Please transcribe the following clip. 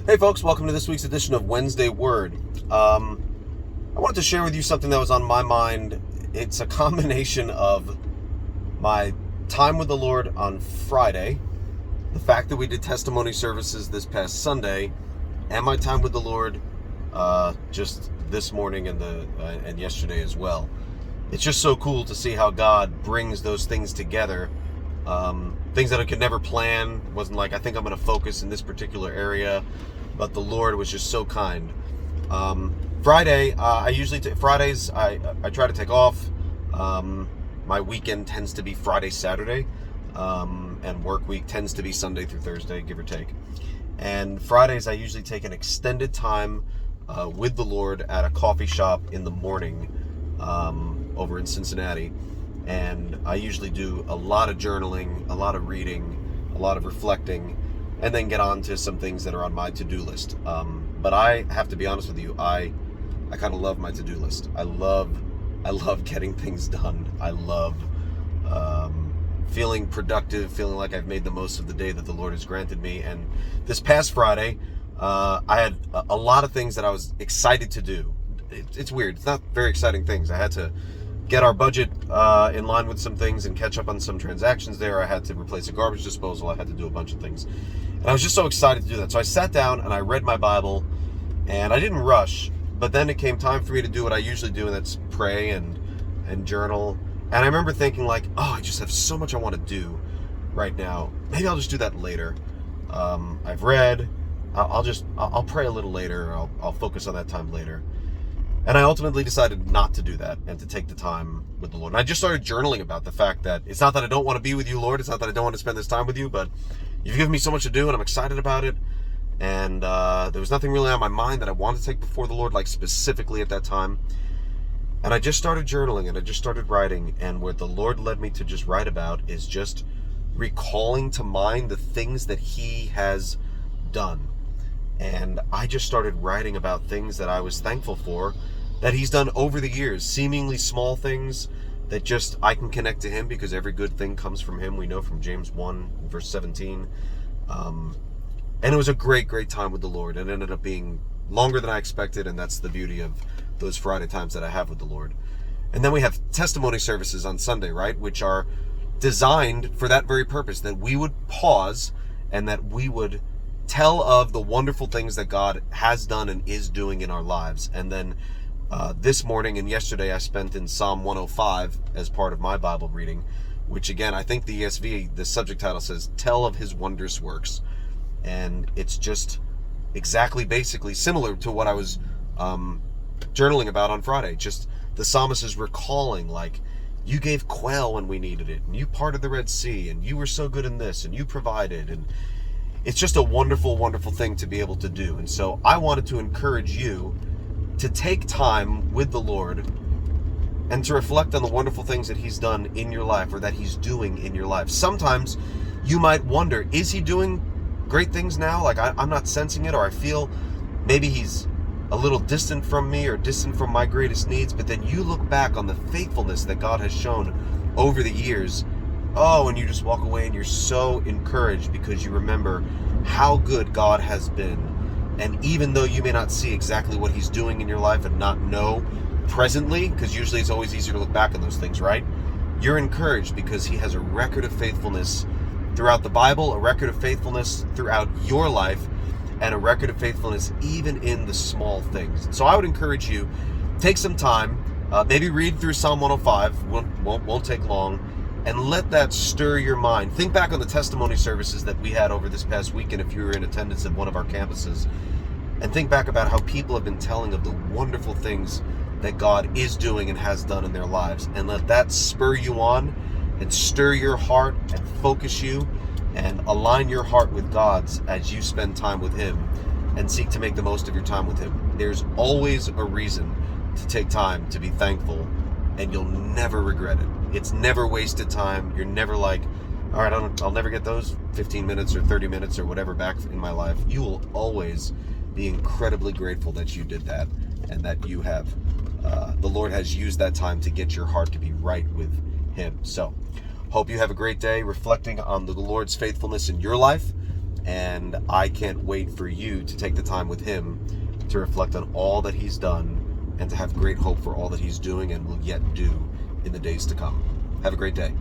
Hey folks, welcome to this week's edition of Wednesday Word. I wanted to share with you something that was on my mind. It's a combination of my time with the Lord on Friday, the fact that we did testimony services this past Sunday, and my time with the Lord just this morning and yesterday as well. It's just so cool to see how God brings those things together. Things that I could never plan. Wasn't like, I think I'm going to focus in this particular area, but the Lord was just so kind. Friday, Fridays I try to take off. My weekend tends to be Friday, Saturday, and work week tends to be Sunday through Thursday, give or take. And Fridays I usually take an extended time with the Lord at a coffee shop in the morning over in Cincinnati. And I usually do a lot of journaling, a lot of reading, a lot of reflecting, and then get on to some things that are on my to-do list. But I have to be honest with you, I kind of love my to-do list. I love getting things done. I love feeling productive, feeling like I've made the most of the day that the Lord has granted me. And this past Friday, I had a lot of things that I was excited to do. It's weird. It's not very exciting things. I had to get our budget in line with some things and catch up on some transactions there. I had to replace a garbage disposal. I had to do a bunch of things. And I was just so excited to do that. So I sat down and I read my Bible, and I didn't rush, but then it came time for me to do what I usually do, and that's pray and journal. And I remember thinking like, oh, I just have so much I want to do right now. Maybe I'll just do that later. I've read. I'll pray a little later. I'll focus on that time later. And I ultimately decided not to do that and to take the time with the Lord. And I just started journaling about the fact that it's not that I don't want to be with you, Lord. It's not that I don't want to spend this time with you, but you've given me so much to do and I'm excited about it. And there was nothing really on my mind that I wanted to take before the Lord, like specifically at that time. And I just started journaling and I just started writing. And what the Lord led me to just write about is just recalling to mind the things that He has done. And I just started writing about things that I was thankful for that He's done over the years, seemingly small things that just I can connect to Him because every good thing comes from Him. We know from James 1 verse 17. And it was a great time with the Lord. It ended up being longer than I expected, and that's the beauty of those Friday times that I have with the Lord. And then we have testimony services on Sunday, right, which are designed for that very purpose, that we would pause and that we would tell of the wonderful things that God has done and is doing in our lives. And then this morning and yesterday I spent in Psalm 105 as part of my Bible reading, which again, I think the ESV, the subject title says, Tell of His Wondrous Works. And it's just exactly basically similar to what I was journaling about on Friday. Just the psalmist is recalling, like, you gave quail when we needed it, and you parted the Red Sea, and you were so good in this, and you provided. And it's just a wonderful thing to be able to do. And so I wanted to encourage you to take time with the Lord and to reflect on the wonderful things that He's done in your life or that He's doing in your life. Sometimes you might wonder, is He doing great things now? Like I'm not sensing it, or I feel maybe He's a little distant from me or distant from my greatest needs. But then you look back on the faithfulness that God has shown over the years. Oh, and you just walk away and you're so encouraged because you remember how good God has been. And even though you may not see exactly what He's doing in your life and not know presently, because usually it's always easier to look back on those things, right? You're encouraged because He has a record of faithfulness throughout the Bible, a record of faithfulness throughout your life, and a record of faithfulness even in the small things. So I would encourage you, take some time, maybe read through Psalm 105, won't take long, and let that stir your mind. Think back on the testimony services that we had over this past weekend if you were in attendance at one of our campuses, and think back about how people have been telling of the wonderful things that God is doing and has done in their lives, and let that spur you on and stir your heart and focus you and align your heart with God's as you spend time with Him and seek to make the most of your time with Him. There's always a reason to take time to be thankful, and you'll never regret it. It's never wasted time. You're never like, all right, I'll never get those 15 minutes or 30 minutes or whatever back in my life. You will always be incredibly grateful that you did that and that you have, the Lord has used that time to get your heart to be right with Him. So, hope you have a great day reflecting on the Lord's faithfulness in your life, And I can't wait for you to take the time with him to reflect on all that he's done and to have great hope for all that he's doing and will yet do in the days to come. Have a great day.